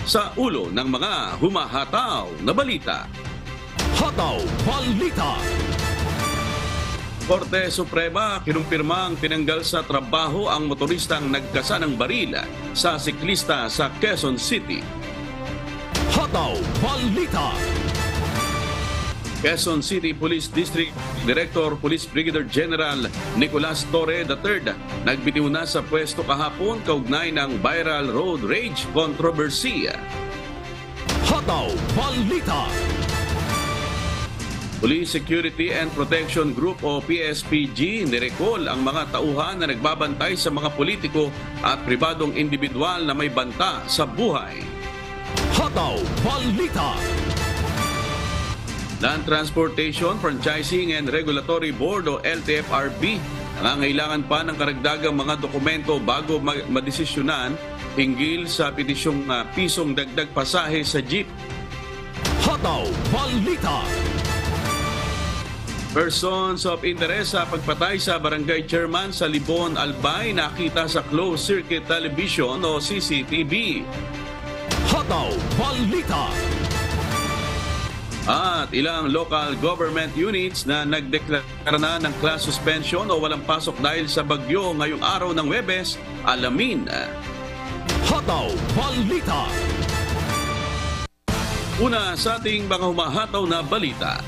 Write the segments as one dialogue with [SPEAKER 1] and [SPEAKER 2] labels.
[SPEAKER 1] sa ulo ng mga humahataw na balita.
[SPEAKER 2] Hataw Balita.
[SPEAKER 1] Korte Suprema kinumpirmang tinanggal sa trabaho ang motoristang nagkasa ng baril sa siklista sa Quezon City.
[SPEAKER 2] Hataw Balita.
[SPEAKER 1] Quezon City Police District Director Police Brigadier General Nicolas Torre III nagbitiw na sa pwesto kahapon kaugnay ng viral road rage controversy.
[SPEAKER 2] Hataw Balita.
[SPEAKER 1] Police Security and Protection Group o PSPG nirecall ang mga tauhan na nagbabantay sa mga politiko at pribadong individual na may banta sa buhay.
[SPEAKER 2] Hataw Balita.
[SPEAKER 1] Land Transportation, Franchising and Regulatory Board o LTFRB nangangailangan pa ng karagdagang mga dokumento bago madesisyonan hinggil sa petisyong pisong dagdag pasahe sa jeep.
[SPEAKER 2] Hataw Balita.
[SPEAKER 1] Persons of interest sa pagpatay sa barangay chairman sa Libon, Albay nakita sa closed circuit television o CCTV.
[SPEAKER 2] Hataw Balita.
[SPEAKER 1] At ilang local government units na nagdeklara na ng class suspension o walang pasok dahil sa bagyo ngayong araw ng Huwebes, alamin.
[SPEAKER 2] Hataw Balita.
[SPEAKER 1] Una sa ating mga humahataw na balita.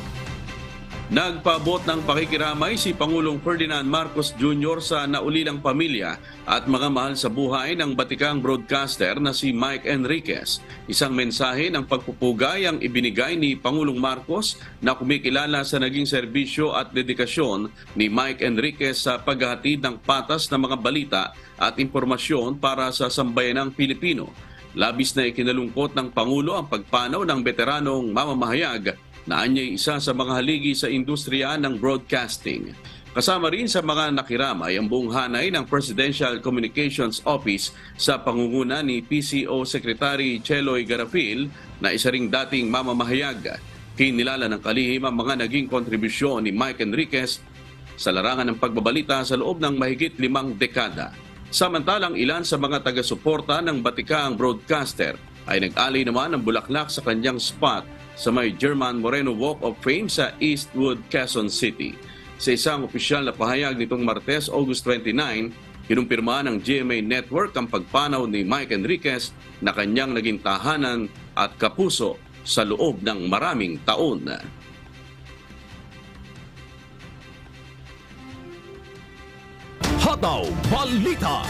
[SPEAKER 1] Nagpaabot ng pakikiramay si Pangulong Ferdinand Marcos Jr. sa naulilang pamilya at mga mahal sa buhay ng batikang broadcaster na si Mike Enriquez. Isang mensahe ng pagpupugay ang ibinigay ni Pangulong Marcos na kumikilala sa naging serbisyo at dedikasyon ni Mike Enriquez sa paghahatid ng patas na mga balita at impormasyon para sa sambayanang Pilipino. Labis na ikinalungkot ng Pangulo ang pagpanaw ng veteranong mamamahayag na anyay isa sa mga haligi sa industriya ng broadcasting. Kasama rin sa mga nakiramay ang buong hanay ng Presidential Communications Office sa pangunguna ni PCO Secretary Cheloy Garafil na isa ring dating mamamahayag. Kinilala ng kalihim ang mga naging kontribusyon ni Mike Enriquez sa larangan ng pagbabalita sa loob ng mahigit 5 dekada. Samantalang ilan sa mga taga-suporta ng batikang broadcaster ay nag-alay naman ng bulaklak sa kanyang spot sa may German Moreno Walk of Fame sa Eastwood, Quezon City. Sa isang opisyal na pahayag nitong Martes, August 29, kinumpirma ng GMA Network ang pagpanaw ni Mike Enriquez na kanyang naging tahanan at kapuso sa loob ng maraming taon.
[SPEAKER 2] Hataw Balita.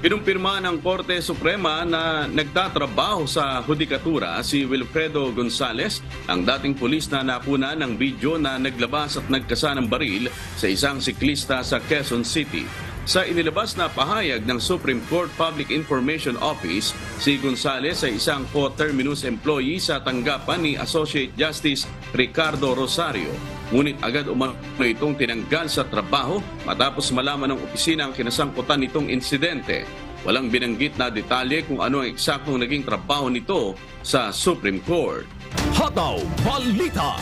[SPEAKER 1] Kinumpirma ng Korte Suprema na nagtatrabaho sa hudikatura si Wilfredo Gonzales, ang dating pulis na nakuna ng video na naglabas at nagkasa ng baril sa isang siklista sa Quezon City. Sa inilabas na pahayag ng Supreme Court Public Information Office, si Gonzales ay isang co-terminus employee sa tanggapan ni Associate Justice Ricardo Rosario. Ngunit agad umano itong tinanggal sa trabaho matapos malaman ng opisina ang kinasangkutan nitong insidente. Walang binanggit na detalye kung ano ang eksaktong naging trabaho nito sa Supreme Court.
[SPEAKER 2] Hataw Balita.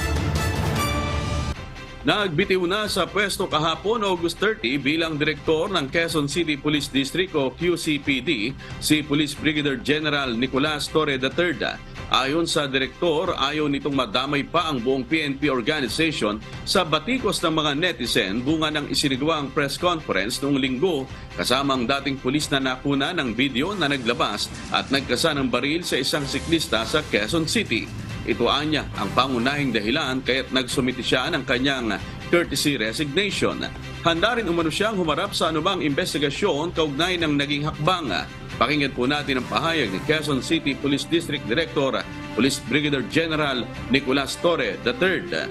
[SPEAKER 1] Nagbitiw na sa pwesto kahapon August 30 bilang direktor ng Quezon City Police District o QCPD si Police Brigadier General Nicolas Torre III. Ayon sa direktor, ayaw nitong madamay pa ang buong PNP organization sa batikos ng mga netizen bunga ng isinagawang press conference noong linggo kasama ang dating pulis na nakuna ng video na naglabas at nagkasa ng baril sa isang siklista sa Quezon City. Ito anya ang pangunahing dahilan kaya't nagsumiti siya ng kanyang courtesy resignation. Handa rin umano siyang humarap sa anumang investigasyon kaugnay ng naging hakbang. Pakinggan po natin ang pahayag ni Quezon City Police District Director, Police Brigadier General Nicolas Torre III.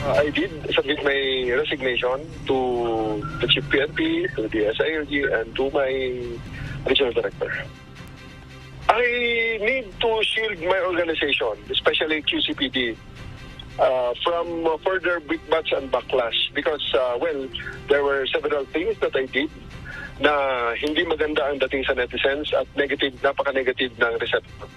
[SPEAKER 3] I did submit my resignation to the Chief PNP, to the SILG, and to my Regional Director. I need to shield my organization, especially QCPD, from further big-bats and backlash because, there were several things that I did na hindi maganda ang dating sa netizens at napaka-negative ng reception.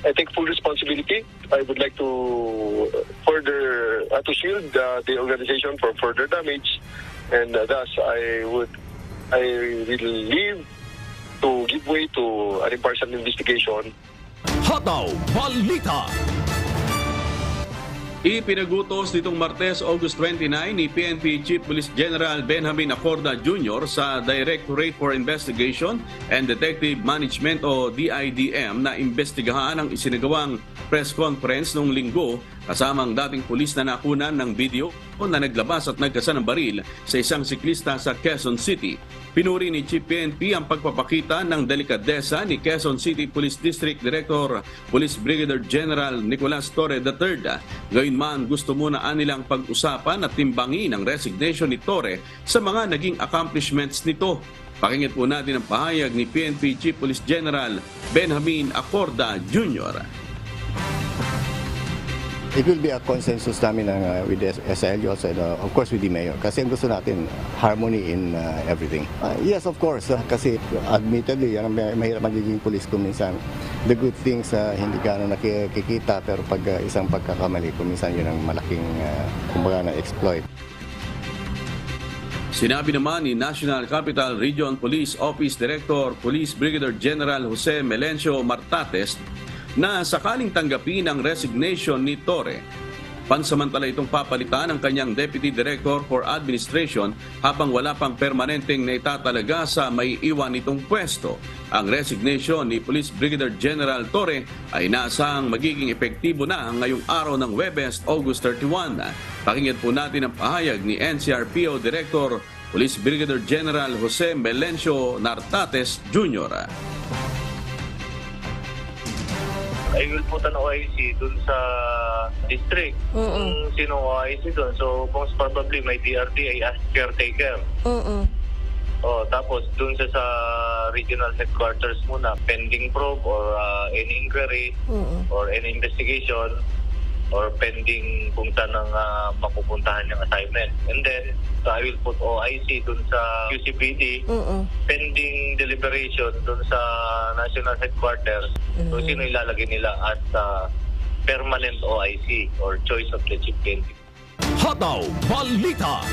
[SPEAKER 3] I take full responsibility. I would like to further to shield the organization from further damage, and thus I will leave to give way to an impartial investigation.
[SPEAKER 2] Hataw Balita.
[SPEAKER 1] Ipinagutos nitong Martes, August 29 ni PNP Chief Police General Benjamin Acorda Jr. sa Directorate for Investigation and Detective Management o DIDM na imbestigahan ang isinagawang press conference noong linggo kasama ang dating pulis na nakunan ng video na naglabas at nagkasa ng baril sa isang siklista sa Quezon City. Pinuri ni Chief PNP ang pagpapakita ng delikadesa ni Quezon City Police District Director Police Brigadier General Nicolas Torre III. Gayunman, gusto muna nilang pag-usapan at timbangin ang resignation ni Torre sa mga naging accomplishments nito. Pakinggan po natin ang pahayag ni PNP Chief Police General Benjamin Acorda Jr.
[SPEAKER 4] It will be a consensus namin with the SILG also, and of course with the mayor. Kasi ang gusto natin, harmony in everything. Yes, of course, kasi admittedly, yan ang mahirap magiging police kung minsan. The good things, hindi ka nakikita, pero pag isang pagkakamali, kung minsan yun ang malaking, kumbaga na exploit.
[SPEAKER 1] Sinabi naman ni National Capital Region Police Office Director Police Brigadier General Jose Melencio Martates na sakaling tanggapin ang resignation ni Torre, pansamantala itong papalitan ng kanyang Deputy Director for Administration habang wala pang permanenteng naitatalaga sa may iwan nitong pwesto. Ang resignation ni Police Brigadier General Torre ay inaasahang magiging epektibo na ngayong araw ng Huwebes, August 31. Pakinggan po natin ang pahayag ni NCRPO Director Police Brigadier General Jose Melencio Martates Jr.
[SPEAKER 5] I will put an OIC dun sa district. Kung sino OIC dun. So, most probably may DRT as caretaker. Tapos dun sa regional headquarters muna, pending probe or any inquiry or any investigation or pending kung saan ang mapupuntahan yung assignment. And then, so I will put OIC dun sa QCPD, pending deliberation dun sa national headquarters. So, sino ilalagay nila at permanent OIC or choice of the chief PNP.
[SPEAKER 2] Hataw Balita.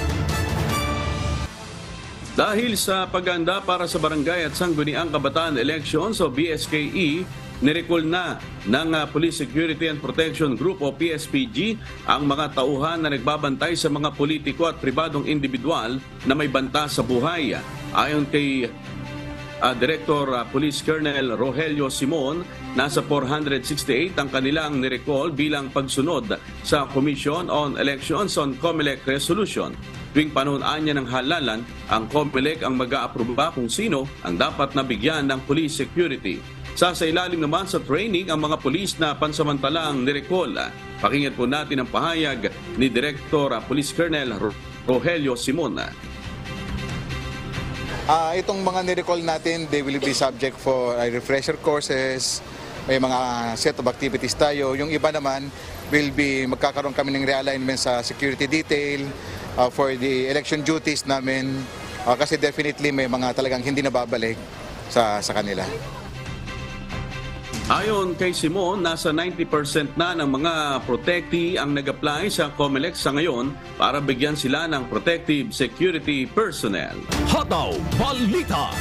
[SPEAKER 1] Dahil sa paganda para sa Barangay at Sangguniang Kabataan Elections o BSKE, nirecall na ng Police Security and Protection Group o PSPG ang mga tauhan na nagbabantay sa mga politiko at pribadong individual na may banta sa buhay. Ayon kay Director Police Colonel Rogelio Simon, nasa 468 ang kanilang nirecall bilang pagsunod sa Commission on Elections on COMELEC Resolution. Tuwing panahon niya ng halalan, ang COMELEC ang mag-aaproba kung sino ang dapat nabigyan ng police security. Sa ilalim naman sa training ang mga pulis na pansamantalang nirecall. Pakinggan po natin ang pahayag ni Director Police Colonel Rogelio Simon.
[SPEAKER 6] Itong mga nirecall natin, they will be subject for refresher courses, may mga set of activities tayo. Yung iba naman will be magkakaroon kami ng realignment sa security detail for the election duties namin kasi definitely may mga talagang hindi nababalik sa kanila.
[SPEAKER 1] Ayon kay Simon, nasa 90% na ng mga protectee ang nag-apply sa COMELEC sa ngayon para bigyan sila ng protective security personnel.
[SPEAKER 2] Hataw Balita.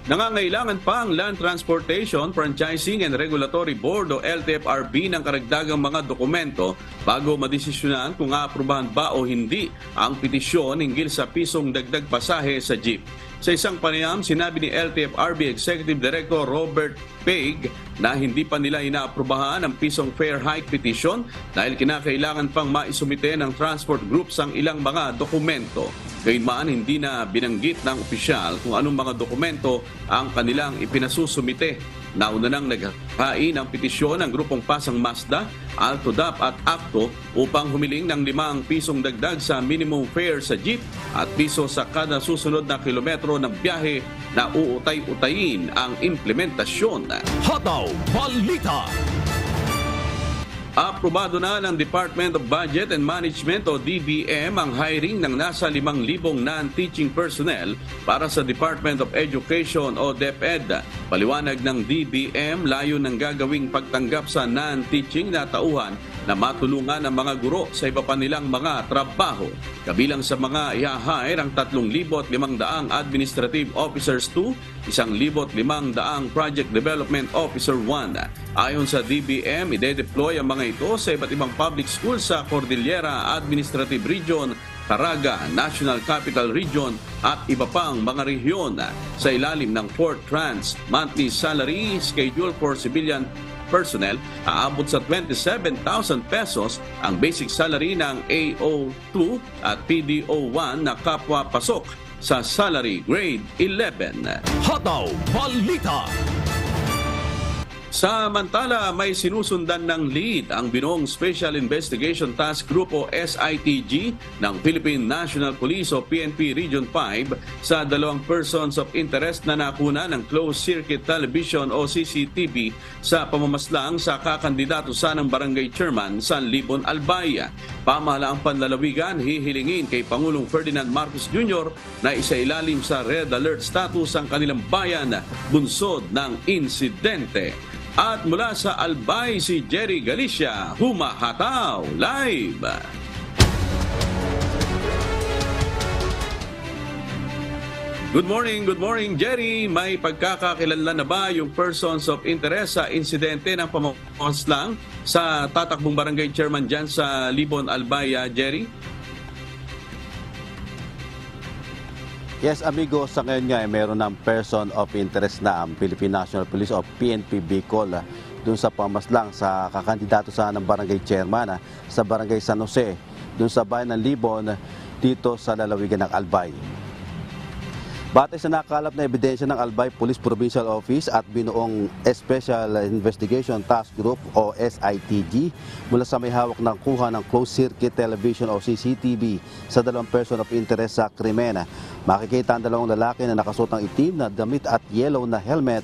[SPEAKER 1] Nangangailangan pa ang Land Transportation, Franchising and Regulatory Board o LTFRB ng karagdagang mga dokumento bago madesisyonan kung aaprubahan ba o hindi ang petisyon hinggil sa pisong dagdag pasahe sa jeep. Sa isang panayam, sinabi ni LTFRB Executive Director Robert Peig na hindi pa nila inaaprubahan ang pisong fare hike petition dahil kinakailangan pang maisumite ng transport groups ang ilang mga dokumento. Gayunman, hindi na binanggit ng opisyal kung anong mga dokumento ang kanilang ipinasusumite. Nauna nang naghain ng petisyon ng grupong Pasang Mazda, Altodap at Acto upang humiling ng 5 pisong dagdag sa minimum fare sa jeep at piso sa kada susunod na kilometro ng biyahe na uutay-utayin ang implementasyon.
[SPEAKER 2] Hataw Balita.
[SPEAKER 1] Aprobado na ng Department of Budget and Management o DBM ang hiring ng nasa 5,000 non-teaching personnel para sa Department of Education o DepEd. Paliwanag ng DBM, layo ng gagawing pagtanggap sa non-teaching na tauhan na matulungan ang mga guro sa iba pa nilang mga trabaho. Kabilang sa mga i-hire ang 3,500 Administrative Officers 2, 1,500 Project Development Officer 1. Ayon sa DBM, ide-deploy ang mga ito sa iba't ibang public schools sa Cordillera Administrative Region, Caraga, National Capital Region at iba pang mga rehiyon. Sa ilalim ng Fort Trans, monthly salary schedule for civilian personnel aabot sa 27,000 pesos ang basic salary ng AO2 at PDO1 na kapwa pasok sa salary grade 11.
[SPEAKER 2] Hataw Balita.
[SPEAKER 1] Samantala, may sinusundan ng lead ang Binong Special Investigation Task Group o SITG ng Philippine National Police o PNP Region 5 sa 2 persons of interest na nakuna ng closed circuit television o CCTV sa pamamaslang sa kakandidato sanang barangay chairman San Libon, Albay. Pamahalaang panlalawigan hihilingin kay Pangulong Ferdinand Marcos Jr. na isailalim sa red alert status ang kanilang bayan bunsod ng insidente. At mula sa Albay, si Jerry Galicia, Humahataw Live. Good morning Jerry. May pagkakakilanlan na ba yung persons of interest sa insidente ng pamamaslang sa tatakbong barangay chairman dyan sa Libon, Albay, Jerry?
[SPEAKER 7] Yes, amigo, sa ngayon nga meron ng person of interest na ang Philippine National Police o PNP Bicol dun sa pamaslang sa kakandidato sa ng barangay chairman sa barangay San Jose, dun sa bayan ng Libon, dito sa lalawigan ng Albay. Batay sa nakalap na ebidensya ng Albay Police Provincial Office at binuong Special Investigation Task Group o SITG mula sa may hawak ng kuha ng closed circuit television o CCTV sa 2 person of interest sa krimen. Makikita ang 2 lalaki na nakasuot ng itim na damit at yellow na helmet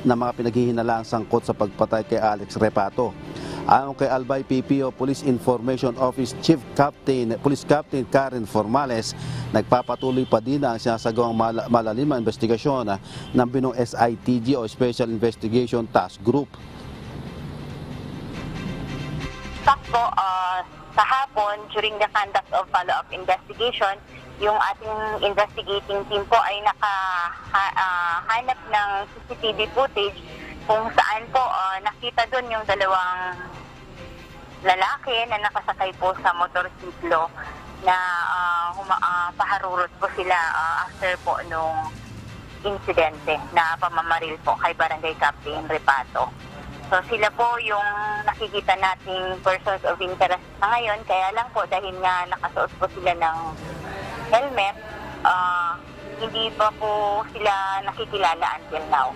[SPEAKER 7] na mga pinaghihinalaang sangkot sa pagpatay kay Alex Repato. Ayon kay Albay PPO Police Information Office Chief Captain, Police Captain Karen Formales, nagpapatuloy pa din ang sinasagawang malalim na investigasyon ng binong SITG o Special Investigation Task Group.
[SPEAKER 8] Sakto, sa hapon, during the conduct of follow-up investigation, yung ating investigating team po ay nakahanap ng CCTV footage kung saan po nakita doon yung 2 lalaki na nakasakay po sa motorsiklo na paharurot po sila after po nung insidente na pamamaril po kay Barangay Captain Repato. So sila po yung nakikita nating persons of interest na ngayon, kaya lang po dahil nga nakasuot po sila ng helmet, hindi pa po sila nakikilala until now.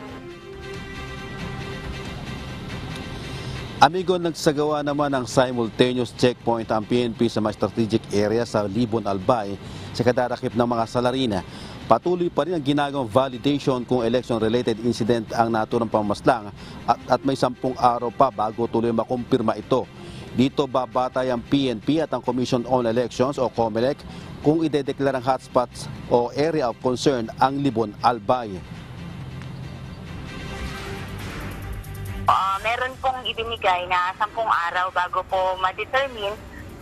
[SPEAKER 7] Amigo, nagsagawa naman ng simultaneous checkpoint ang PNP sa mga strategic area sa Libon, Albay sa kadarakip ng mga salarina. Patuloy pa rin ang ginagawang validation kung election-related incident ang naturang pamamaslang at may 10 araw pa bago tuloy makumpirma ito. Dito babatay ang PNP at ang Commission on Elections o COMELEC kung idedeklarang hotspots o area of concern ang Libon, Albay.
[SPEAKER 8] Meron pong ibinigay na 10 araw bago po ma-determine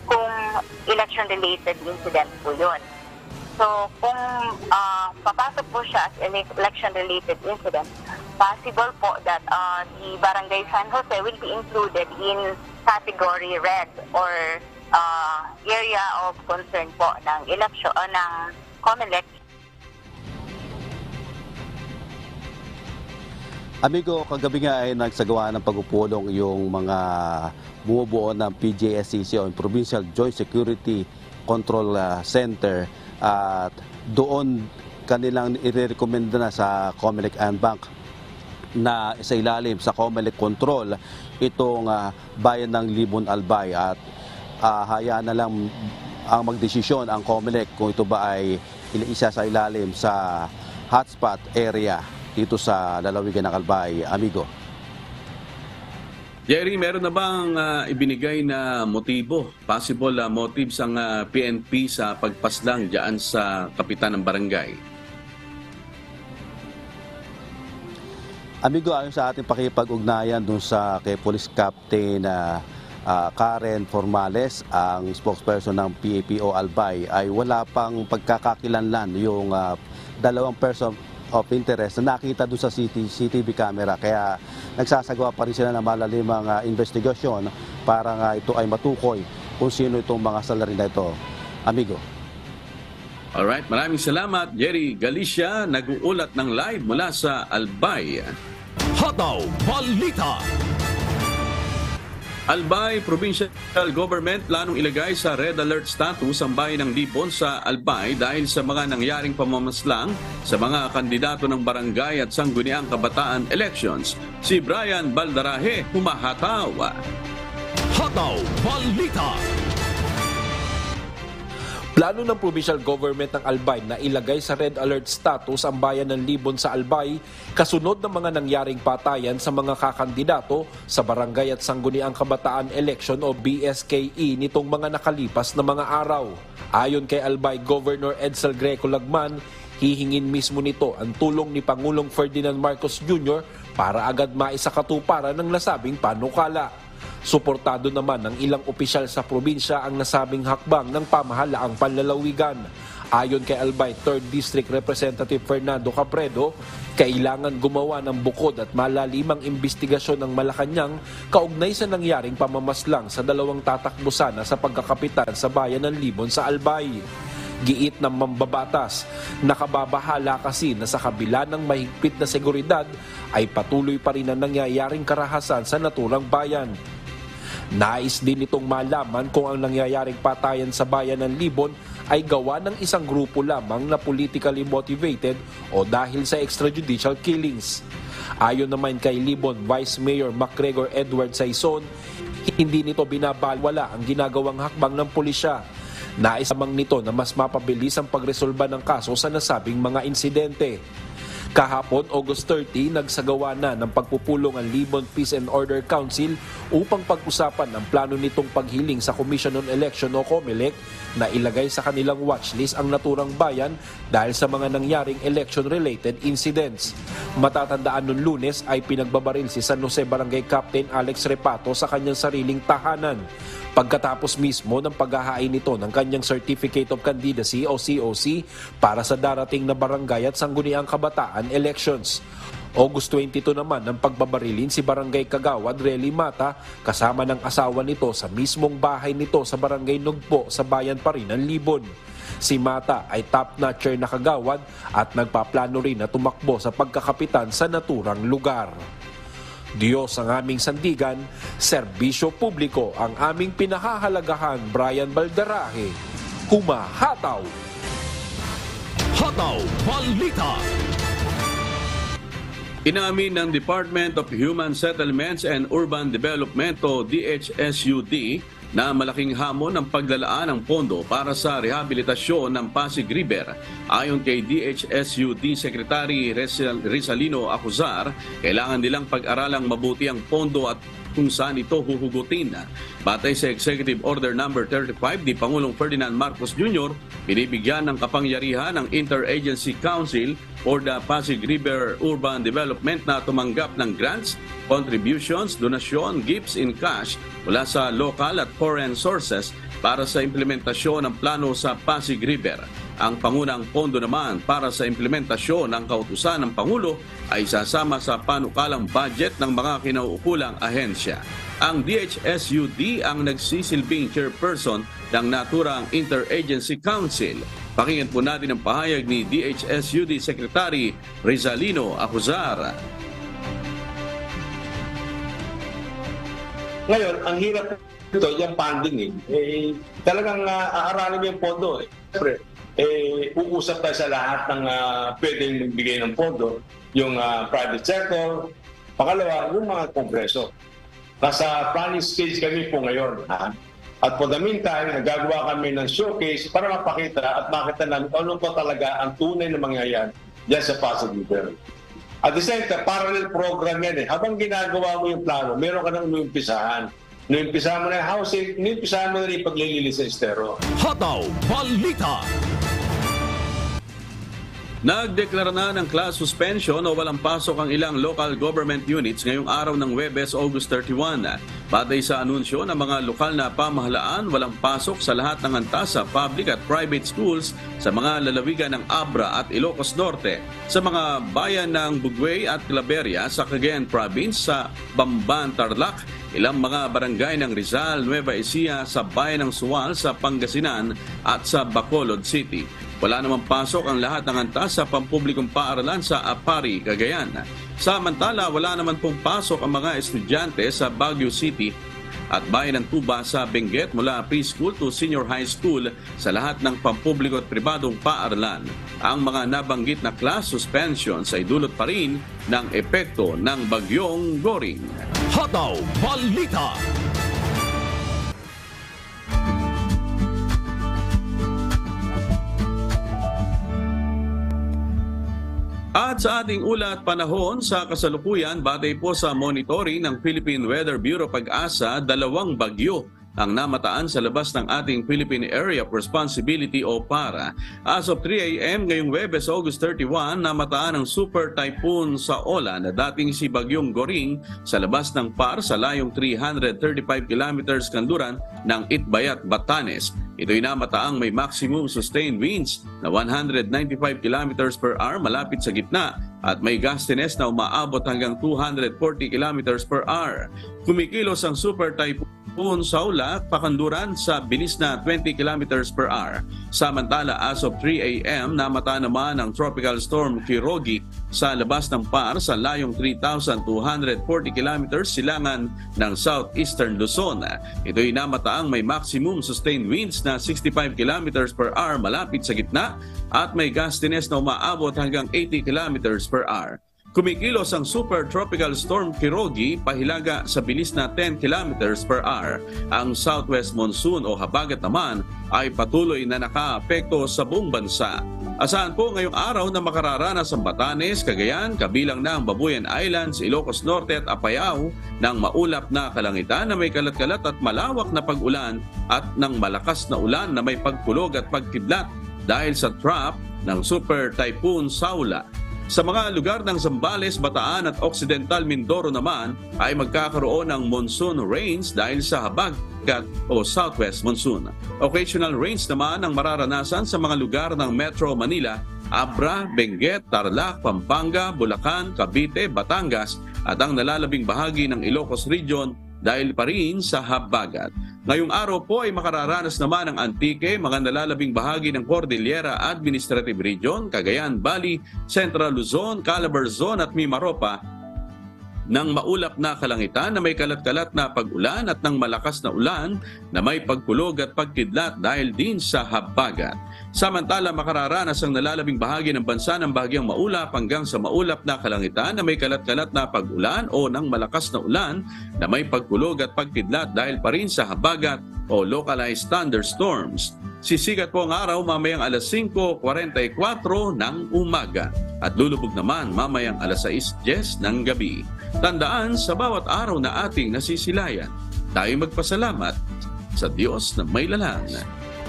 [SPEAKER 8] kung election-related incident po yun. So, kung papasok po siya as election-related incident, possible po that the Barangay San Jose will be included in category red or area of concern po ng election ng COMELEC.
[SPEAKER 7] Amigo, kagabi nga ay nagsagawa ng pagpupulong yung mga bumubuo ng PJSCC o Provincial Joint Security Control Center at doon kanilang irerekomenda na sa COMELEC and Bank na sa ilalim sa COMELEC control itong bayan ng Libon, Albay at hayaan na lang ang magdesisyon ang COMELEC kung ito ba ay isa sa ilalim sa hotspot area dito sa lalawigan ng Albay, amigo.
[SPEAKER 1] Jerry, meron na bang ibinigay na motibo, possible motives ang PNP sa pagpaslang dyan sa kapitan ng barangay?
[SPEAKER 7] Amigo, ayon sa ating pakipag-ugnayan dun sa kay Police Captain Karen Formales, ang spokesperson ng PAPO Albay, ay wala pang pagkakakilanlan yung dalawang person of interest na nakita doon sa CCTV camera. Kaya nagsasagawa pa rin sila ng malalimang investigasyon para nga ito ay matukoy kung sino itong mga salarin na ito. Amigo.
[SPEAKER 1] Alright, maraming salamat Jerry Galicia, nag-uulat ng live mula sa Albay.
[SPEAKER 2] Hataw Balita.
[SPEAKER 1] Albay Provincial Government planong ilagay sa red alert status ang bayan ng Libon sa Albay dahil sa mga nangyaring pamamaslang sa mga kandidato ng barangay at sangguniang kabataan elections. Si Brian Baldarahe, humahataw.
[SPEAKER 2] Hataw Balita.
[SPEAKER 9] Plano ng provincial government ng Albay na ilagay sa red alert status ang bayan ng Libon sa Albay kasunod ng mga nangyaring patayan sa mga kakandidato sa barangay at sangguniang kabataan election o BSKE nitong mga nakalipas na mga araw. Ayon kay Albay Governor Edsel Greco Lagman, hihingin mismo nito ang tulong ni Pangulong Ferdinand Marcos Jr. para agad maisakatuparan ng nasabing panukala. Suportado naman ng ilang opisyal sa probinsya ang nasabing hakbang ng pamahalaang panlalawigan. Ayon kay Albay 3rd District Representative Fernando Capredo, kailangan gumawa ng bukod at malalimang imbestigasyon ng Malacanang kaugnay sa nangyaring pamamaslang sa dalawang tatakbo sana sa pagkakapitan sa bayan ng Libon sa Albay. Giit ng mambabatas, nakababahala kasi na sa kabila ng mahigpit na seguridad ay patuloy pa rin ang nangyayaring karahasan sa naturang bayan. Nais din itong malaman kung ang nangyayaring patayan sa bayan ng Libon ay gawa ng isang grupo lamang na politically motivated o dahil sa extrajudicial killings. Ayon naman kay Libon Vice Mayor MacGregor Edward Saison, hindi nito binabalwala ang ginagawang hakbang ng pulisya. Nais lamang nito na mas mapabilis ang pagresolba ng kaso sa nasabing mga insidente. Kahapon, August 30, nagsagawa na ng pagpupulong ang Libon Peace and Order Council upang pag-usapan ang plano nitong paghiling sa Commission on Election o COMELEC na ilagay sa kanilang watchlist ang naturang bayan dahil sa mga nangyaring election-related incidents. Matatandaan noong Lunes ay pinagbabaril si San Jose Barangay Captain Alex Repato sa kanyang sariling tahanan pagkatapos mismo ng paghahain nito ng kanyang Certificate of Candidacy o COC para sa darating na barangay at sangguniang kabataan elections. August 22 naman ang pagbabarilin si Barangay Kagawad Relly Mata kasama ng asawa nito sa mismong bahay nito sa Barangay Nugpo sa bayan pa rin ng Libon. Si Mata ay top-notcher na kagawad at nagpaplano rin na tumakbo sa pagkakapitan sa naturang lugar. Diyos ang aming sandigan, serbisyo publiko ang aming pinahahalagahan. Brian Baldarahe, humahataw.
[SPEAKER 2] Hataw Balita.
[SPEAKER 1] Inamin ng Department of Human Settlements and Urban Development o DHSUD na malaking hamon ang paglalaan ng pondo para sa rehabilitasyon ng Pasig River. Ayon kay DHSUD Secretary Rizalino Acuzar, kailangan nilang pag-aralang mabuti ang pondo at kung saan ito huhugutin. Batay sa Executive Order No. 35 ni Pangulong Ferdinand Marcos Jr., binibigyan ng kapangyarihan ng Interagency Council for the Pasig River Urban Development na tumanggap ng grants, contributions, donasyon, gifts in cash mula sa local at foreign sources para sa implementasyon ng plano sa Pasig River. Ang pangunang pondo naman para sa implementasyon ng kautusan ng Pangulo ay sasama sa panukalang budget ng mga kinauukulang ahensya. Ang DHSUD ang nagsisilbing chairperson ng naturang Interagency Council. Pakinggan po natin ang pahayag ni DHSUD Secretary Rizalino Acuzar.
[SPEAKER 10] Ngayon, ang hirap ito, yung funding talagang aaralin mo yung pondo. Siyempre, uusap tayo sa lahat ng pwedeng magbigay ng pondo, yung private sector, pangalawa, yung mga kongreso. Nasa planning stage kami po ngayon. At for the meantime, nagagawa kami ng showcase para mapakita at makita namin ano po talaga ang tunay na mangyayari dyan sa Pasig River. At the same time, parallel program yan. Habang ginagawa mo yung plano, meron ka nang umimpisahan. Numpisahan mo na yung housing, numpisahan mo na rin paglilinis sa estero.
[SPEAKER 2] Hataw Balita.
[SPEAKER 1] Nagdeklara na ng class suspension o walang pasok ang ilang local government units ngayong araw ng Huwebes, August 31. Batay sa anunsyo ng mga lokal na pamahalaan, walang pasok sa lahat ng antas sa public at private schools sa mga lalawigan ng Abra at Ilocos Norte, sa mga bayan ng Buguey at Claveria sa Cagayan Province, sa Bamban, Tarlac, ilang mga barangay ng Rizal, Nueva Ecija, sa bayan ng Sual sa Pangasinan at sa Bacolod City. Wala namang pasok ang lahat ng antas sa pampublikong paaralan sa Apari, Cagayan. Samantala, wala naman pong pasok ang mga estudyante sa Baguio City at bayan ng Tuba sa Benguet mula preschool to senior high school sa lahat ng pampubliko at pribadong paaralan. Ang mga nabanggit na class suspensions ay dulot pa rin ng epekto ng bagyong Goring.
[SPEAKER 2] Hataw Balita.
[SPEAKER 1] At sa ating ulat panahon sa kasalukuyan, batay po sa monitoring ng Philippine Weather Bureau Pag-asa, 2 bagyo ang namataan sa labas ng ating Philippine Area of Responsibility o PARA. As of 3 a.m. ngayong Huwebes, August 31, namataan ang Super Typhoon Saola na dating si Bagyong Goring sa labas ng PAR sa layong 335 kilometers kanluran ng Itbayat, Batanes. Ito'y namataang may maximum sustained winds na 195 kilometers per hour malapit sa gitna at may gustiness na umaabot hanggang 240 kilometers per hour. Kumikilos ang Super Typhoon Saola pakanluran sa bilis na 20 kilometers per hour. Samantala, as of 3 a.m., namata naman ang Tropical Storm Kirogi sa labas ng PAR sa layong 3,240 kilometers silangan ng southeastern Luzon. Ito'y namataang may maximum sustained winds na 65 kilometers per hour malapit sa gitna at may gustiness na umaabot hanggang 80 kilometers per hour. Kumikilos ang Super Tropical Storm Kirogi pahilaga sa bilis na 10 kilometers per hour. Ang southwest monsoon o habagat naman ay patuloy na nakaapekto sa buong bansa. Asahan po ngayong araw na makararanas ang Batanes, Cagayan, kabilang na ang Babuyan Islands, Ilocos Norte at Apayao ng maulap na kalangitan na may kalat-kalat at malawak na pag-ulan at ng malakas na ulan na may pagkulog at pagkidlat dahil sa trap ng Super Typhoon Saola. Sa mga lugar ng Zambales, Bataan at Occidental Mindoro naman ay magkakaroon ng monsoon rains dahil sa habagat o southwest monsoon. Occasional rains naman ang mararanasan sa mga lugar ng Metro Manila, Abra, Benguet, Tarlac, Pampanga, Bulacan, Cavite, Batangas at ang nalalabing bahagi ng Ilocos Region dahil pa rin sa habagat. Ngayong araw po ay makararanas naman ang Antique, mga nalalabing bahagi ng Cordillera Administrative Region, Cagayan Valley, Central Luzon, Calabarzon at Mimaropa ng maulap na kalangitan na may kalat-kalat na pag-ulan at ng malakas na ulan na may pagkulog at pagkidlat dahil din sa habagat. Samantala, makararanas ang nalalabing bahagi ng bansa ng bahagyang maulap hanggang sa maulap na kalangitan na may kalat-kalat na pag-ulan o ng malakas na ulan na may pagkulog at pagkidlat dahil pa rin sa habagat o localized thunderstorms. Sisikat po ang araw mamayang alas 5:44 ng umaga at lulubog naman mamayang alas 6:10 ng gabi. Tandaan, sa bawat araw na ating nasisilayan, tayo magpasalamat sa Diyos na may lalang.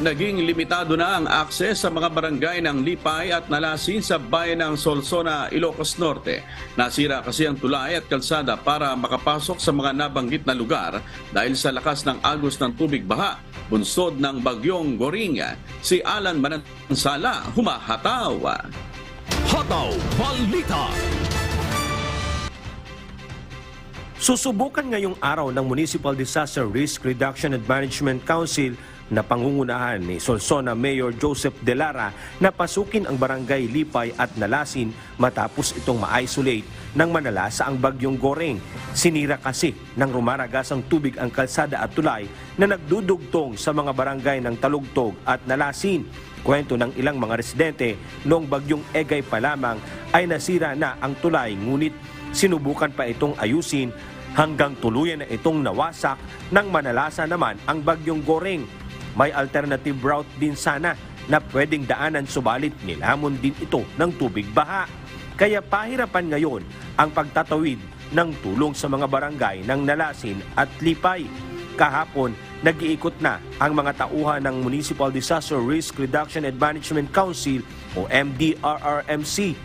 [SPEAKER 1] Naging limitado na ang akses sa mga barangay ng Lipay at Nalasin sa bayan ng Solsona, Ilocos Norte. Nasira kasi ang tulay at kalsada para makapasok sa mga nabanggit na lugar dahil sa lakas ng agos ng tubig baha, bunsod ng bagyong Goring. Si Alan Manansala, humahataw.
[SPEAKER 2] Hataw Balita.
[SPEAKER 11] Susubukan ngayong araw ng Municipal Disaster Risk Reduction and Management Council na pangungunahan ni Solsona Mayor Joseph De Lara na pasukin ang barangay Lipay at Nalasin matapos itong ma-isolate ng manalasa ang bagyong Goring. Sinira kasi ng rumaragasang tubig ang kalsada at tulay na nagdudugtong sa mga barangay ng Talugtog at Nalasin. Kwento ng ilang mga residente, noong bagyong Egay pa lamang ay nasira na ang tulay ngunit sinubukan pa itong ayusin hanggang tuluyan na itong nawasak nang manalasa naman ang bagyong Goring. May alternative route din sana na pwedeng daanan subalit nilamon din ito ng tubig baha. Kaya pahirapan ngayon ang pagtatawid ng tulong sa mga barangay ng Nalasin at Lipay. Kahapon, nag-iikot na ang mga tauhan ng Municipal Disaster Risk Reduction and Management Council o MDRRMC.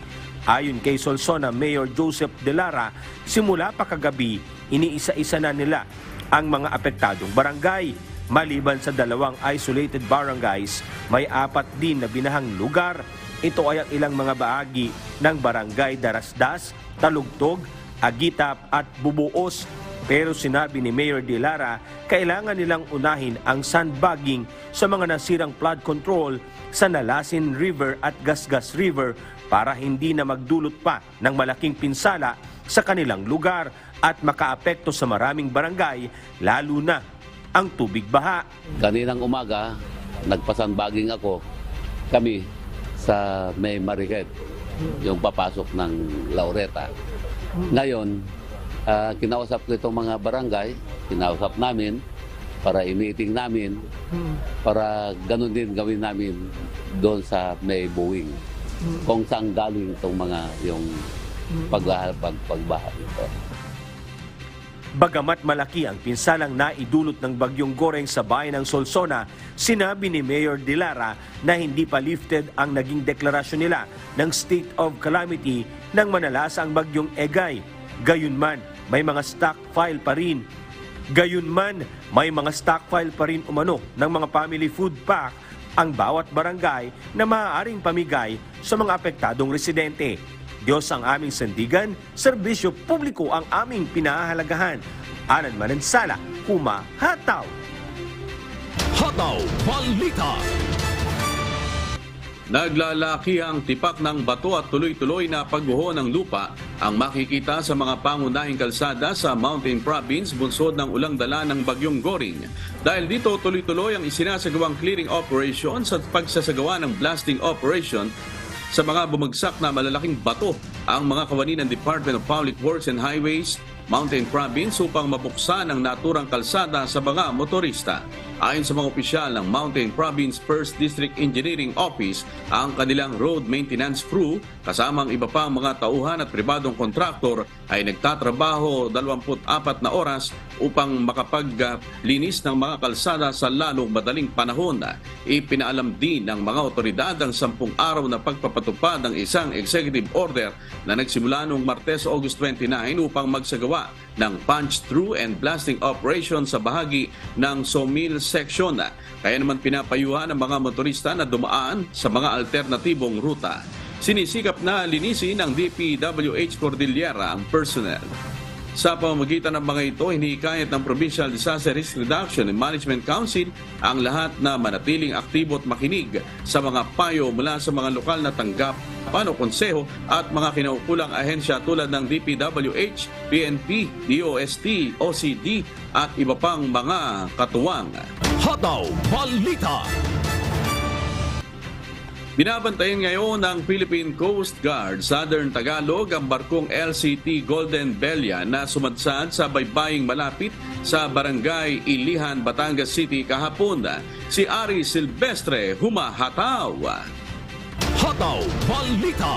[SPEAKER 11] Ayon kay Solsona Mayor Joseph Delara, simula pa kagabi, iniisa-isa na nila ang mga apektadong barangay. Maliban sa 2 isolated barangays, may 4 din na binahang lugar. Ito ay ang ilang mga bahagi ng barangay Darasdas, Talugtog, Agitap at Bubuos. Pero sinabi ni Mayor Delara, kailangan nilang unahin ang sandbagging sa mga nasirang flood control sa Nalasin River at Gasgas River para hindi na magdulot pa ng malaking pinsala sa kanilang lugar at makaapekto sa maraming barangay, lalo na ang tubig baha.
[SPEAKER 12] Kaninang umaga, nagpa-sandbagging kami sa May Mariquet, yung papasok ng Laureta. Ngayon, kinausap ko itong mga barangay, kinausap namin para i-meeting namin, para ganun din gawin namin doon sa May Buwing. Kung saan galing itong mga yung pagbaha ito.
[SPEAKER 11] Bagamat malaki ang pinsalang naidulot ng Bagyong Goreng sa bayan ng Solsona, sinabi ni Mayor Delara na hindi pa lifted ang naging deklarasyon nila ng state of calamity nang manalasa ang Bagyong Egay. Gayunman, may mga stockpile pa rin. Umano ng mga family food pack ang bawat barangay na maaaring pamigay sa mga apektadong residente. Diyos ang aming sandigan, serbisyo publiko ang aming pinahahalagahan. Anan Manansala, Hataw.
[SPEAKER 2] Hataw Balita.
[SPEAKER 1] Naglalaki ang tipak ng bato at tuloy-tuloy na pagguho ng lupa ang makikita sa mga pangunahing kalsada sa Mountain Province bunsod ng ulang dala ng Bagyong Goring. Dahil dito tuloy-tuloy ang isinasagawang clearing operation sa pagsasagawa ng blasting operation sa mga bumagsak na malalaking bato ang mga kawani ng Department of Public Works and Highways, Mountain Province upang mabuksan ang naturang kalsada sa mga motorista. Ayon sa mga opisyal ng Mountain Province 1st District Engineering Office, ang kanilang road maintenance crew kasamang iba pang mga tauhan at pribadong kontraktor ay nagtatrabaho 24 na oras upang makapaglinis ng mga kalsada sa lalong madaling panahon. Ipinaalam din ng mga otoridad ang 10 araw na pagpapatupad ng isang executive order na nagsimula noong Martes, August 29 upang magsagawa ng punch-through and blasting operation sa bahagi ng Sawmill section. Kaya naman pinapayuhan ng mga motorista na dumaan sa mga alternatibong ruta. Sinisikap na linisin ng DPWH Cordillera ang personnel. Sa pamamagitan ng mga ito, hinihikayat ng Provincial Disaster Risk Reduction and Management Council ang lahat na manatiling aktibo at makinig sa mga payo mula sa mga lokal na tanggapan o konseho at mga kinaukulang ahensya tulad ng DPWH, PNP, DOST, OCD at iba pang mga katuwang.
[SPEAKER 2] Hataw Balita.
[SPEAKER 1] Binabantayan ngayon ng Philippine Coast Guard Southern Tagalog ang barkong LCT Golden Bella na sumadsad sa baybaying malapit sa Barangay Ilihan, Batangas City kahapon. Si Ari Silvestre, Hataw.
[SPEAKER 2] Hataw Balita.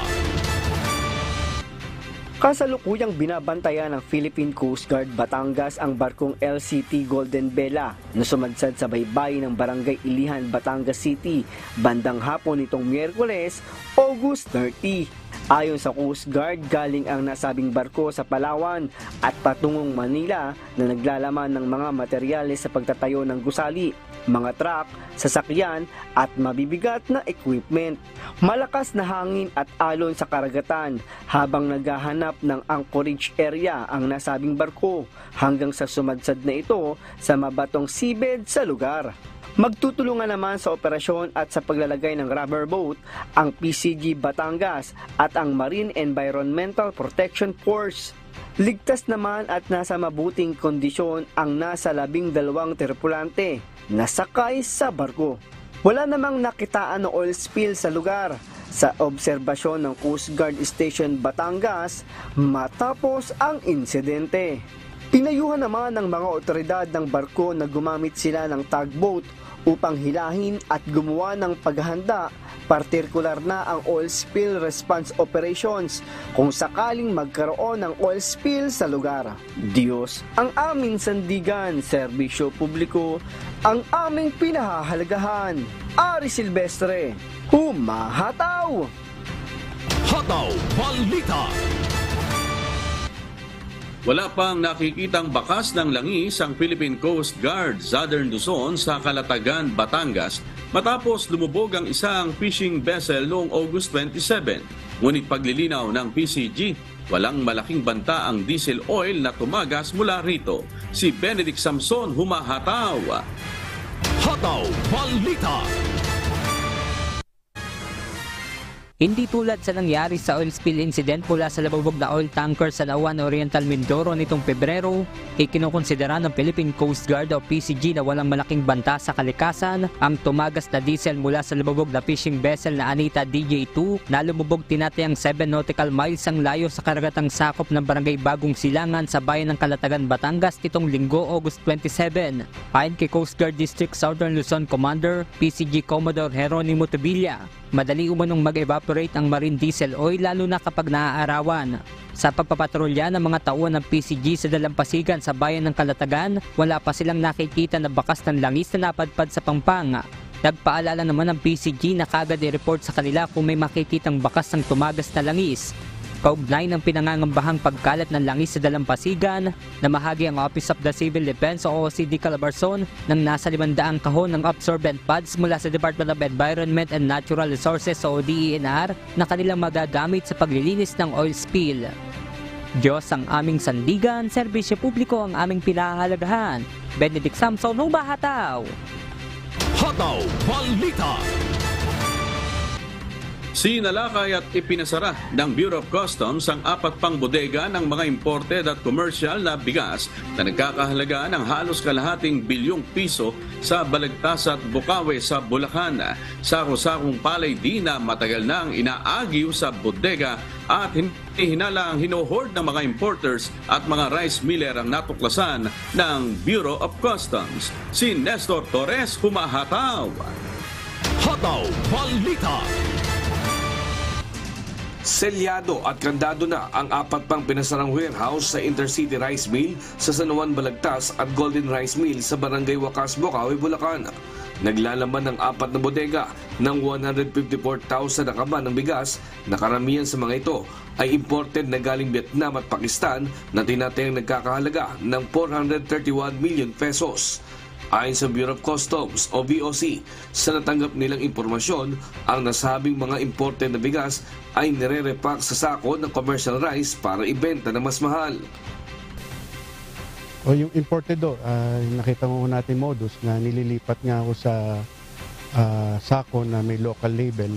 [SPEAKER 13] Kasalukuyang binabantayan ng Philippine Coast Guard Batangas ang barkong LCT Golden Bella na sumadsad sa baybayin ng Barangay Ilihan, Batangas City bandang hapon nitong Miyerkules, August 30. Ayon sa Coast Guard, galing ang nasabing barko sa Palawan at patungong Manila na naglalaman ng mga materyales sa pagtatayo ng gusali, mga truck, sasakyan at mabibigat na equipment. Malakas na hangin at alon sa karagatan habang naghahanap ng anchorage area ang nasabing barko hanggang sa sumadsad na ito sa mabatong seabed sa lugar. Magtutulungan naman sa operasyon at sa paglalagay ng rubber boat ang PCG Batangas at ang Marine Environmental Protection Force. Ligtas naman at nasa mabuting kondisyon ang nasa 12 tripulante na sakay sa barko. Wala namang nakitaan na oil spill sa lugar sa obserbasyon ng Coast Guard Station Batangas matapos ang insidente. Pinayuhan naman ng mga otoridad ng barko na gumamit sila ng tugboat upang hilahin at gumawa ng paghahanda, partikular na ang oil spill response operations kung sakaling magkaroon ng oil spill sa lugar. Diyos ang aming sandigan, serbisyo publiko ang aming pinahahalagahan. Ari Silvestre, humahataw!
[SPEAKER 2] Hataw Balita.
[SPEAKER 1] Wala pang nakikitang bakas ng langis ang Philippine Coast Guard Southern Luzon sa Calatagan, Batangas matapos lumubog ang isang fishing vessel noong August 27. Ngunit paglilinaw ng PCG, walang malaking banta ang diesel oil na tumagas mula rito. Si Benedict Samson, humahataw.
[SPEAKER 2] Hataw Balita.
[SPEAKER 14] Hindi tulad sa nangyari sa oil spill incident mula sa labubog na oil tanker sa Nauan Oriental Mindoro nitong Pebrero, ikinukonsidera ng Philippine Coast Guard o PCG na walang malaking banta sa kalikasan ang tumagas na diesel mula sa labubog na fishing vessel na Anita DJ2 na lumubog tinatayang 7 nautical miles ang layo sa karagatang sakop ng Barangay Bagong Silangan sa bayan ng Calatagan, Batangas nitong Linggo, August 27. Ayon kay Coast Guard District Southern Luzon Commander, PCG Commodore Jeronimo Tobilla, madali umanong mag-evaporate ang marine diesel oil lalo na kapag naaarawan. Sa pagpapatrolya ng mga tauhan ng PCG sa dalampasigan sa bayan ng Calatagan, wala pa silang nakikita na bakas ng langis na napadpad sa pampang. Nagpaalala naman ng PCG na kagad i-report sa kanila kung may makikitang bakas ng tumagas na langis. Kaugnay ng pinangangambahang pagkalat ng langis sa dalampasigan, namahagi ang Office of the Civil Defense o OCD Calabarzon ng nasa 500 kahon ng absorbent pads mula sa Department of Environment and Natural Resources o DENR na kanilang magagamit sa paglilinis ng oil spill. Diyos ang aming sandigan, serbisyo publiko ang aming pinahahalagahan. Benedict Samson, humahataw!
[SPEAKER 2] Hataw Balita.
[SPEAKER 1] Sinalakay at ipinasara ng Bureau of Customs ang 4 pang bodega ng mga imported at commercial na bigas na nagkakahalaga ng halos kalahating bilyong piso sa Balagtas at Bukawi sa Bulacan. Sako-sakong palay din na matagal nang inaagiw sa bodega at hinala ang hinohoard ng mga importers at mga rice miller ang natuklasan ng Bureau of Customs. Si Nestor Torres, humahataw!
[SPEAKER 2] Hataw Balita.
[SPEAKER 9] Selyado at kandado na ang 4 pang pinasarang warehouse sa Intercity Rice Mill sa San Juan, Balagtas at Golden Rice Mill sa Barangay Wakas, Bukawi, Bulacan. Naglalaman ng 4 na bodega ng 154,000 na kaban ng bigas na karamihan sa mga ito ay imported na galing Vietnam at Pakistan na tinatayang nagkakahalaga ng 431 million pesos. Ayon sa Bureau of Customs o BOC, sa natanggap nilang impormasyon, ang nasabing mga imported na bigas ay nire-repack sa sako ng commercial rice para ibenta na mas mahal.
[SPEAKER 15] O yung imported nakita mo natin modus na nililipat nga ako sa sako na may local label,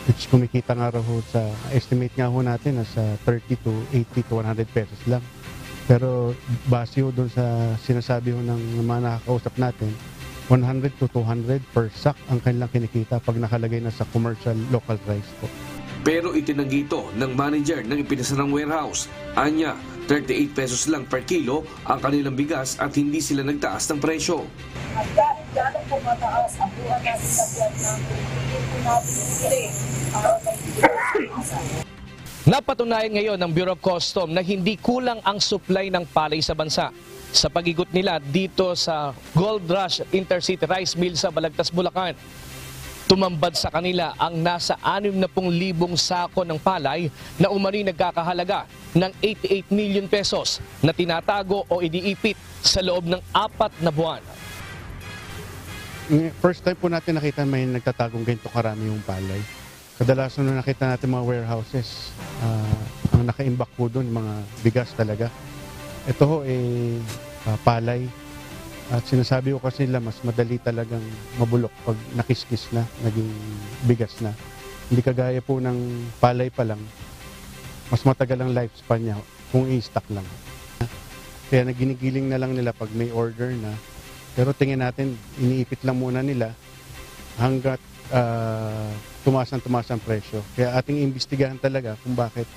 [SPEAKER 15] which kumikita nga raw sa estimate nga ho natin na sa 30 to 80 to 100 pesos lang. Pero base ho doon sa sinasabi ho ng mga nakakausap natin, 100 to 200 per sack ang kanilang kinikita pag nakalagay na sa commercial local rice po.
[SPEAKER 9] Pero itinanggi ito ng manager ng ipinasarang warehouse. Anya, 38 pesos lang per kilo ang kanilang bigas at hindi sila nagtaas ng presyo.
[SPEAKER 16] At dahil gano'n po mataas ang buwan natin sa Vietnam, hindi po natin bili para may
[SPEAKER 17] Napatunayan ngayon ng Bureau of Customs na hindi kulang ang supply ng palay sa bansa. Sa pagigot nila dito sa Gold Rush Intercity Rice Mill sa Balagtas, Bulacan, tumambad sa kanila ang nasa 60,000 sako ng palay na umani nagkakahalaga ng 88 million pesos na tinatago o iniipit sa loob ng 4 na buwan.
[SPEAKER 15] First time po natin nakita may nagtatagong ganito karami yung palay. Kadalasan nung nakita natin mga warehouses, ang naka-imbak po doon, mga bigas talaga. Ito ho, palay. At sinasabi ko kasi nila, mas madali talagang mabulok pag nakiskis na, naging bigas na. Hindi kagaya po ng palay pa lang, mas matagal ang lifespan niya kung i-stock lang. Kaya naginigiling na lang nila pag may order na. Pero tingin natin, iniipit lang muna nila hanggat tumaas ang presyo. Kaya ating imbestigahan talaga kung bakit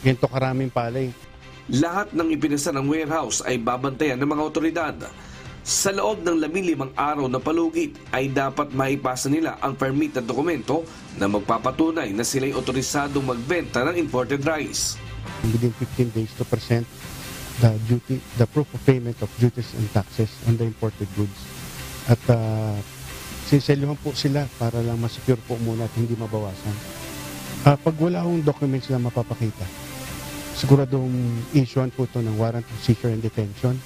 [SPEAKER 15] ganito karaming palay.
[SPEAKER 18] lahat ng ipinasa ng warehouse ay babantayan ng mga otoridad. Sa loob ng 15 araw na palugit ay dapat maipasa nila ang permit na dokumento na magpapatunay na sila'y otorisadong magbenta ng imported rice.
[SPEAKER 15] Within 15 days to present the proof of payment of duties and taxes on the imported goods. At sinselyuhan po sila para lang masecure po muna at hindi mabawasan. Pag wala akong documents na mapapakita, siguradong issuean po ito ng warrant of seizure and detention.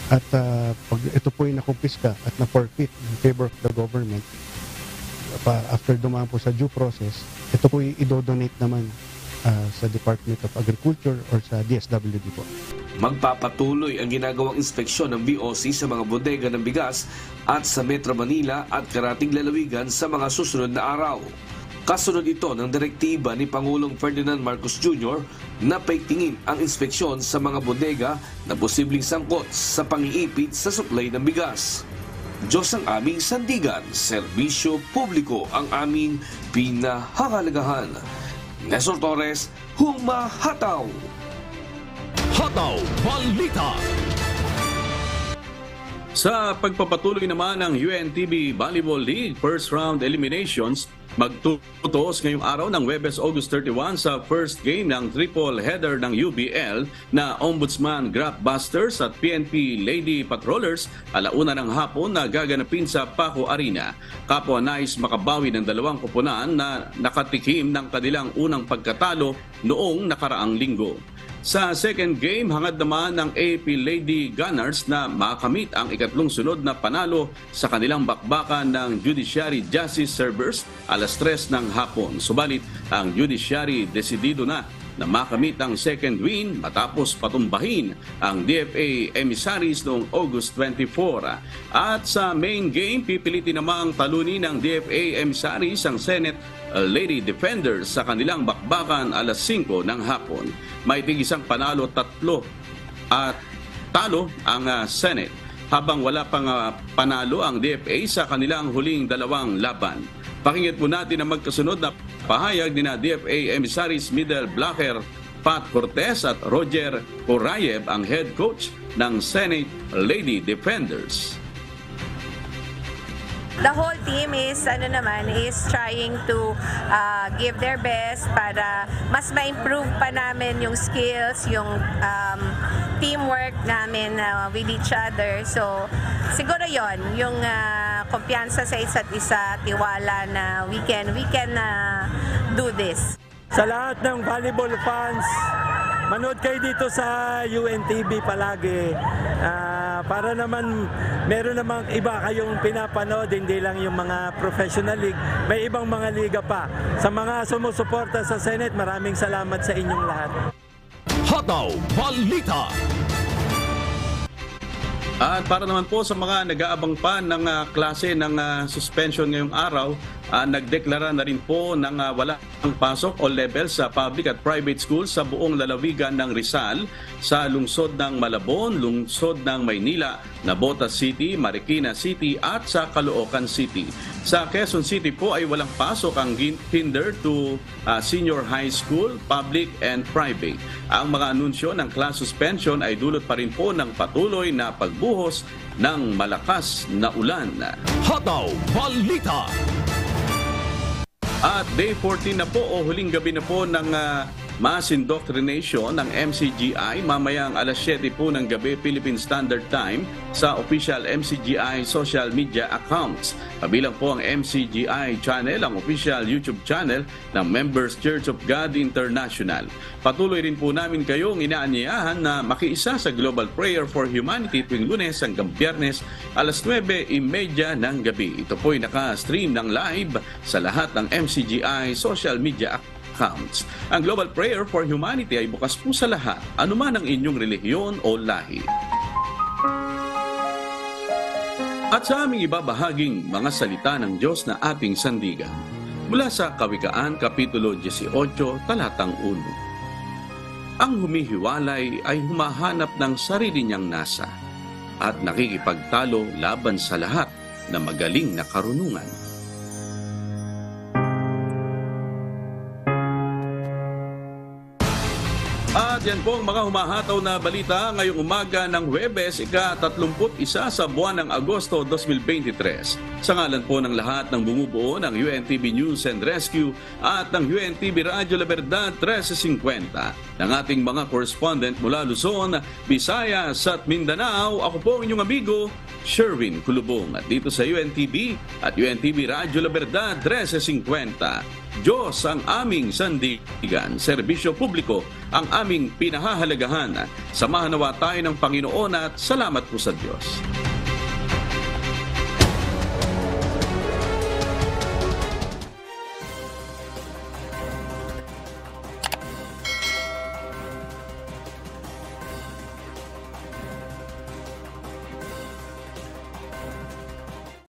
[SPEAKER 15] At pag ito po ay nakumpiska at na-forfeit in favor of the government, after dumaan po sa due process, ito po ay idodonate naman sa Department of Agriculture or sa DSWD po.
[SPEAKER 18] Magpapatuloy ang ginagawang inspeksyon ng BOC sa mga bodega ng bigas at sa Metro Manila at karating lalawigan sa mga susunod na araw. Kasunod ito ng direktiba ni Pangulong Ferdinand Marcos Jr. na paigtingin ang inspeksyon sa mga bodega na posibleng sangkot sa pangiipit sa supply ng bigas. Diyos ang aming sandigan, serbisyo publiko ang aming pinahahalagahan. Nestor Torres, humahataw!
[SPEAKER 2] Hataw Balita!
[SPEAKER 1] Sa pagpapatuloy naman ng UNTB Volleyball League First Round Eliminations, magtutuos ngayong araw ng Huwebes, August 31 sa first game ng triple header ng UBL na Ombudsman Grapbusters at PNP Lady Patrollers 1:00 ng hapon na gaganapin sa Paco Arena. Kapwa nais makabawi ng dalawang koponan na nakatikim ng kanilang unang pagkatalo noong nakaraang linggo. Sa second game, hangad naman ng AP Lady Gunners na makamit ang ikatlong sunod na panalo sa kanilang bakbakan ng Judiciary Justice Servers 3:00 ng hapon. Subalit, ang Judiciary desidido na makamit ang second win matapos patumbahin ang DFA Emissaries noong August 24. At sa main game, pipilitin namang talunin ng DFA Emissaries ang Senate Lady Defenders sa kanilang bakbakan 5:00 ng hapon. May tig-isang panalo 3 at talo ang Senate, habang wala pang panalo ang DFA sa kanilang huling 2 laban. Pakinggan po natin ang magkasunod na pahayag ni DFA Emissaries middle blocker Pat Cortez at Roger Porayev, ang head coach ng Senate Lady Defenders.
[SPEAKER 19] The whole team is trying to give their best para mas ma-improve pa namin yung skills, yung teamwork namin with each other. So siguro yon yung kumpiyansa sa isa't isa, tiwala na we can do this.
[SPEAKER 20] Sa lahat ng volleyball fans, manood kayo dito sa UNTV palagi. Para naman meron namang iba kayong pinapanood, hindi lang yung mga professional league, may ibang mga liga pa. Sa mga sumusuporta sa Senate, maraming salamat sa inyong lahat.
[SPEAKER 2] Hataw Balita!
[SPEAKER 1] At para naman po sa mga nag-aabang pa ng klase ng suspension ngayong araw, nagdeklara na rin po ng walang pasok o level sa public at private schools sa buong lalawigan ng Rizal, sa lungsod ng Malabon, lungsod ng Maynila, Navotas City, Marikina City at sa Caloocan City. Sa Quezon City po ay walang pasok ang kinder to senior high school, public and private. Ang mga anunsyo ng class suspension ay dulot pa rin po ng patuloy na pagbuhos ng malakas na ulan.
[SPEAKER 2] Hataw Balita!
[SPEAKER 1] At day 14 na po o huling gabi na po ng mass indoctrination ng MCGI mamayang 7:00 po ng gabi Philippine Standard Time sa official MCGI social media accounts. Kabilang po ang MCGI channel, ang official YouTube channel ng Members Church of God International. Patuloy rin po namin kayong inaanyayahan na makiisa sa Global Prayer for Humanity tuwing Lunes hanggang Biyernes 9:30 ng gabi. Ito po ay naka-stream ng live sa lahat ng MCGI social media accounts. Ang Global Prayer for Humanity ay bukas po sa lahat, anuman ang inyong relihiyon o lahi. At sa aming ibabahaging mga salita ng Diyos na ating sandigan, mula sa Kawikaan, Kapitulo 18, Talatang 1. Ang humihiwalay ay humahanap ng sarili niyang nasa at nakikipagtalo laban sa lahat na magaling na karunungan. At yan po ang mga humahataw na balita ngayong umaga ng Huwebes, ika-31 sa buwan ng Agosto 2023. Sa ngalan po ng lahat ng bumubuo ng UNTV News and Rescue at ng UNTV Radyo La Verdad 1350, ng ating mga correspondent mula Luzon, Visayas at Mindanao, ako po ang inyong amigo, Sherwin Kulubong. At dito sa UNTV at UNTV Radyo La Verdad 1350, Diyos ang aming sandigan, serbisyo publiko ang aming pinahahalagahan. Samahan nawa tayo ng Panginoon at salamat po sa Diyos.